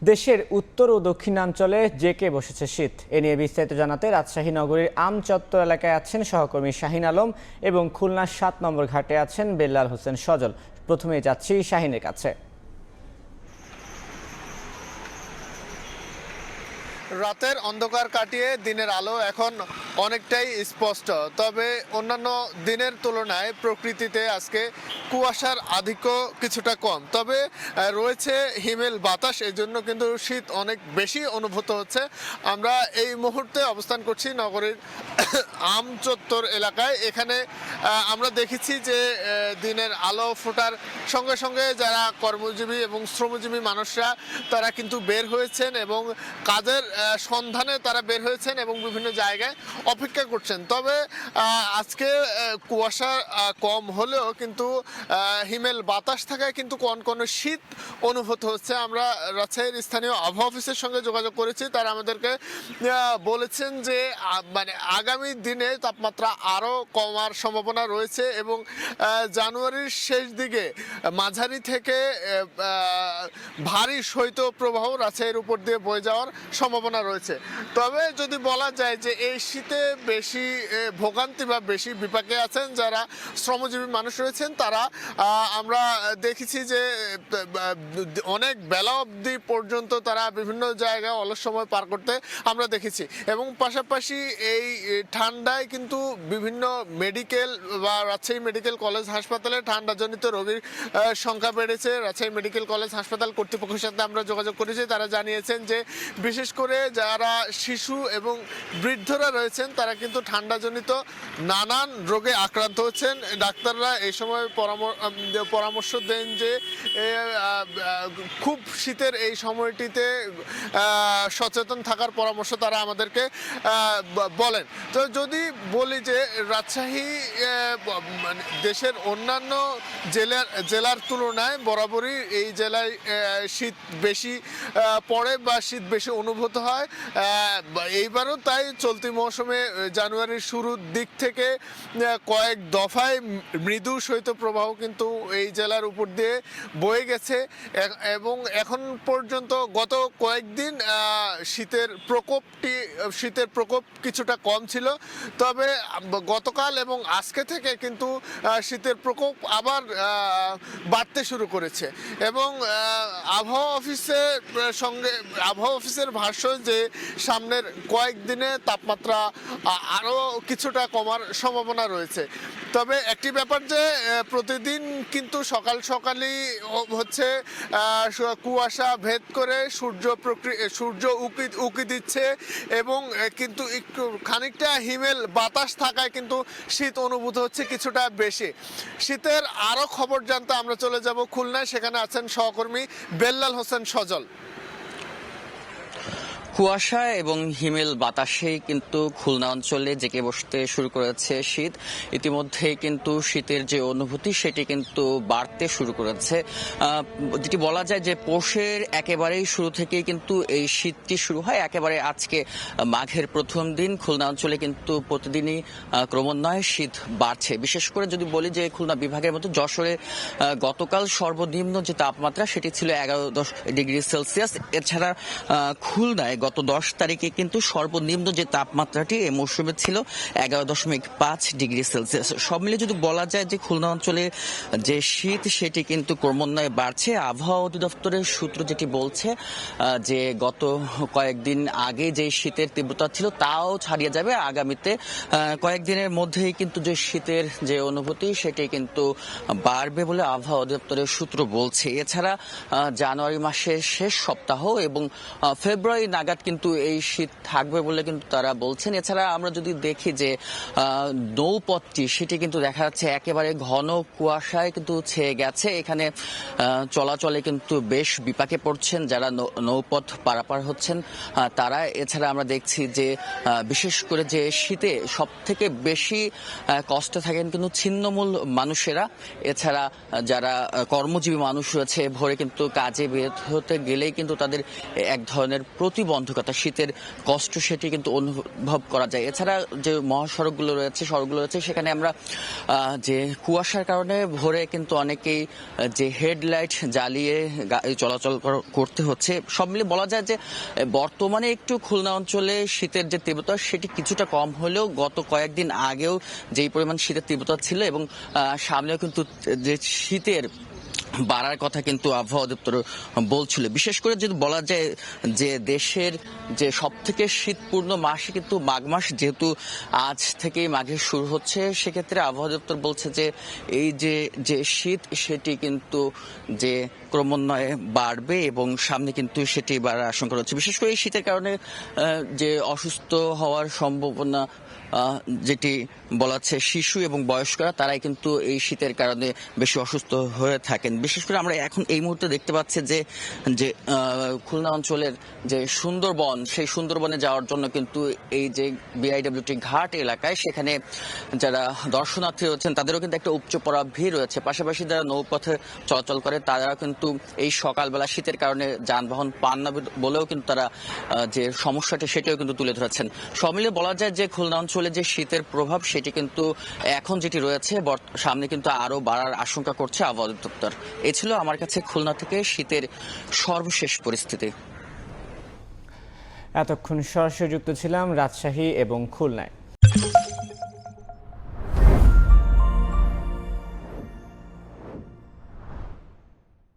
দেশের উত্তর ও দক্ষিণাঞ্চলে জেঁকে বসেছে শীত। এ নিয়ে বিস্তারিত জানাতে রাজশাহী নগরীর আমচত্বর এলাকায় আছেন সহকর্মী শাহিন আলম এবং খুলনার ৭ নম্বর ঘাটে আছেন বেল্লাল হোসেন সজল। প্রথমেই যাচ্ছি শাহিনের কাছে। রাতের অন্ধকার কাটিয়ে দিনের আলো এখন অনেকটাই স্পষ্ট, তবে অন্যান্য দিনের তুলনায় প্রকৃতিতে আজকে কুয়াশার আধিক্য কিছুটা কম, তবে রয়েছে হিমেল বাতাস, এই জন্য কিন্তু শীত অনেক বেশি অনুভূত হচ্ছে। আমরা এই মুহূর্তে অবস্থান করছি নগরীর আমচত্বর এলাকায়। এখানে আমরা দেখেছি যে দিনের আলো ফোটার সঙ্গে সঙ্গে যারা কর্মজীবী এবং শ্রমজীবী মানুষরা তারা কিন্তু বের হয়েছেন এবং কাজের সন্ধানে তারা বের হয়েছেন এবং বিভিন্ন জায়গায় অপেক্ষা করছেন। তবে আজকে কুয়াশা কম হলেও কিন্তু হিমেল বাতাস থাকায় কিন্তু কনকনে শীত অনুভূত হচ্ছে। আমরা রাজশাহীর স্থানীয় আবহাওয়া অফিসের সঙ্গে যোগাযোগ করেছি, তারা আমাদেরকে বলেছেন যে মানে আগামী দিনে তাপমাত্রা আরও কমার সম্ভাবনা রয়েছে এবং জানুয়ারির শেষ দিকে মাঝারি থেকে ভারী শৈত্যপ্রবাহ রাজশাহীর উপর দিয়ে বয়ে যাওয়ার সম্ভাবনা রয়েছে। তবে যদি বলা যায় যে এই শীতে বেশি ভোগান্তি বা বেশি বিপাকে আছেন যারা শ্রমজীবী মানুষ রয়েছেন, তারা আমরা দেখেছি যে অনেক বেলা অবধি পর্যন্ত তারা বিভিন্ন জায়গায় অলস সময় পার করতে আমরা দেখেছি। এবং পাশাপাশি এই ঠান্ডায় কিন্তু বিভিন্ন মেডিকেল বা রাজশাহী মেডিকেল কলেজ হাসপাতালে ঠান্ডাজনিত রোগীর সংখ্যা বেড়েছে। রাজশাহী মেডিকেল কলেজ হাসপাতাল কর্তৃপক্ষের সাথে আমরা যোগাযোগ করেছি, তারা জানিয়েছেন যে বিশেষ করে যারা শিশু এবং বৃদ্ধরা রয়েছেন তারা কিন্তু ঠান্ডাজনিত নানান রোগে আক্রান্ত হচ্ছেন। ডাক্তাররা এই সময় পরামর্শ দেন যে খুব শীতের এই সময়টিতে সচেতন থাকার পরামর্শ তারা আমাদেরকে বলেন। তো যদি বলি যে রাজশাহী দেশের অন্যান্য জেলার তুলনায় বরাবরই এই জেলায় শীত বেশি পড়ে বা শীত বেশি অনুভূত হয়। এইবারও তাই চলতি মৌসুমে জানুয়ারির শুরুর দিক থেকে কয়েক দফায় মৃদু শৈত্যপ্রবাহ কিন্তু এই জেলার উপর দিয়ে বয়ে গেছে এবং এখন পর্যন্ত গত কয়েকদিন শীতের প্রকোপ কিছুটা কম ছিল। তবে গতকাল এবং আজকে থেকে কিন্তু শীতের প্রকোপ আবার বাড়তে শুরু করেছে এবং আবহাওয়া অফিসের ভাষ্য যে সামনের কয়েকদিনে তাপমাত্রা আরও কিছুটা কমার সম্ভাবনা রয়েছে। তবে একটি ব্যাপার যে প্রতিদিন কিন্তু সকালই হচ্ছে কুয়াশা ভেদ করে সূর্য উকি দিচ্ছে এবং কিন্তু একটু খানিকটা হিমেল বাতাস থাকায় কিন্তু শীত অনুভূত হচ্ছে কিছুটা বেশি। শীতের আরও খবর জানতে আমরা চলে যাব খুলনায়, সেখানে আছেন সহকর্মী বেল্লাল হোসেন সজল। কুয়াশা এবং হিমেল বাতাসেই কিন্তু খুলনা অঞ্চলে জেঁকে বসতে শুরু করেছে শীত। ইতিমধ্যেই কিন্তু শীতের যে অনুভূতি সেটি কিন্তু বাড়তে শুরু করেছে। যেটি বলা যায় যে পৌষের একেবারেই শুরু থেকেই কিন্তু এই শীতটি শুরু হয়। একেবারে আজকে মাঘের প্রথম দিন খুলনা অঞ্চলে কিন্তু প্রতিদিনই ক্রমান্বয়ে শীত বাড়ছে। বিশেষ করে যদি বলি যে খুলনা বিভাগের মতো যশোরে গতকাল সর্বনিম্ন যে তাপমাত্রা সেটি ছিল 11 ডিগ্রি সেলসিয়াস। এছাড়া খুলনায় গত 10 তারিখে কিন্তু সর্বনিম্ন যে তাপমাত্রাটি এই মৌসুমে ছিল 11.5 ডিগ্রি সেলসিয়াস। সব মিলে যদি বলা যায় যে খুলনা অঞ্চলে যে শীত সেটি কিন্তু ক্রমান্বয়ে বাড়ছে। আবহাওয়া অধিদপ্তরের সূত্র যেটি বলছে যে গত কয়েকদিন আগে যে শীতের তীব্রতা ছিল তাও ছাড়িয়ে যাবে আগামীতে কয়েকদিনের মধ্যেই কিন্তু যে শীতের যে অনুভূতি সেটি কিন্তু বাড়বে বলে আবহাওয়া অধিদপ্তরের সূত্র বলছে। এছাড়া জানুয়ারি মাসের শেষ সপ্তাহ এবং ফেব্রুয়ারি নাগাদ কিন্তু এই শীত থাকবে বলে কিন্তু তারা বলছেন। এছাড়া আমরা যদি দেখি যে নৌপথটি সেটি কিন্তু দেখা যাচ্ছে একেবারে ঘন কুয়াশায় কিন্তু ছেয়ে গেছে। এখানে চলাচলে কিন্তু বেশ বিপাকে পড়ছেন যারা নৌপথ পারাপার হচ্ছেন তারা। এছাড়া আমরা দেখছি যে বিশেষ করে যে শীতে সব থেকে বেশি কষ্টে থাকেন কিন্তু ছিন্নমূল মানুষেরা। এছাড়া যারা কর্মজীবী মানুষ রয়েছে ভোরে কিন্তু কাজে বের হতে গেলেই কিন্তু তাদের এক ধরনের প্রতিবন্ধকতা অন্ধকারতা, শীতের কষ্ট সেটি কিন্তু অনুভব করা যায়। এছাড়া যে মহাসড়কগুলো রয়েছে, সড়কগুলো রয়েছে, সেখানে আমরা যে কুয়াশার কারণে ভোরে কিন্তু অনেকেই যে হেডলাইট জ্বালিয়ে চলাচল করতে হচ্ছে। সব মিলে বলা যায় যে বর্তমানে একটু খুলনা অঞ্চলে শীতের যে তীব্রতা সেটি কিছুটা কম হলেও গত কয়েকদিন আগেও যেই পরিমাণ শীতের তীব্রতা ছিল এবং সামনেও কিন্তু যে শীতের বাড়ার কথা কিন্তু আবহাওয়া অধিদপ্তর বলছিল। বিশেষ করে যদি বলা যায় যে দেশের যে সব থেকে শীতপূর্ণ মাসে কিন্তু মাঘ মাস, যেহেতু আজ থেকেই মাঘে শুরু হচ্ছে, সেক্ষেত্রে আবহাওয়া অধিদপ্তর বলছে যে এই যে শীত সেটি কিন্তু যে ক্রমান্বয়ে বাড়বে এবং সামনে কিন্তু সেটি বাড়ার আশঙ্কা রয়েছে। বিশেষ করে এই শীতের কারণে যে অসুস্থ হওয়ার সম্ভাবনা যেটি বলা হচ্ছে, শিশু এবং বয়স্করা তারাই কিন্তু এই শীতের কারণে বেশি অসুস্থ হয়ে থাকেন। বিশেষ করে আমরা এখন এই মুহূর্তে দেখতে পাচ্ছি যে খুলনা অঞ্চলের যে সুন্দরবন, সেই সুন্দরবনে যাওয়ার জন্য কিন্তু এই যে বিআইডব্লিউটি ঘাট এলাকায়, সেখানে যারা দর্শনার্থী রয়েছেন তাদেরও কিন্তু একটা উপচে পড়া ভিড় রয়েছে। পাশাপাশি যারা নৌপথে চলাচল করে তারা কিন্তু এই সকালবেলা শীতের কারণে যানবাহন পান না বলেও কিন্তু তারা যে সমস্যাটি সেটিও কিন্তু তুলে ধরেছেন। সব মিলিয়ে বলা যায় যে খুলনা অঞ্চলে যে শীতের প্রভাব সেটি কিন্তু এখন যেটি রয়েছে সামনে কিন্তু আরো বাড়ার আশঙ্কা করছে আবহাওয়া অধিদপ্তর। এ ছিল আমার কাছে খুলনা থেকে শীতের সর্বশেষ পরিস্থিতি। এতক্ষণ সরাসরি যুক্ত ছিলাম রাজশাহী এবং খুলনায়।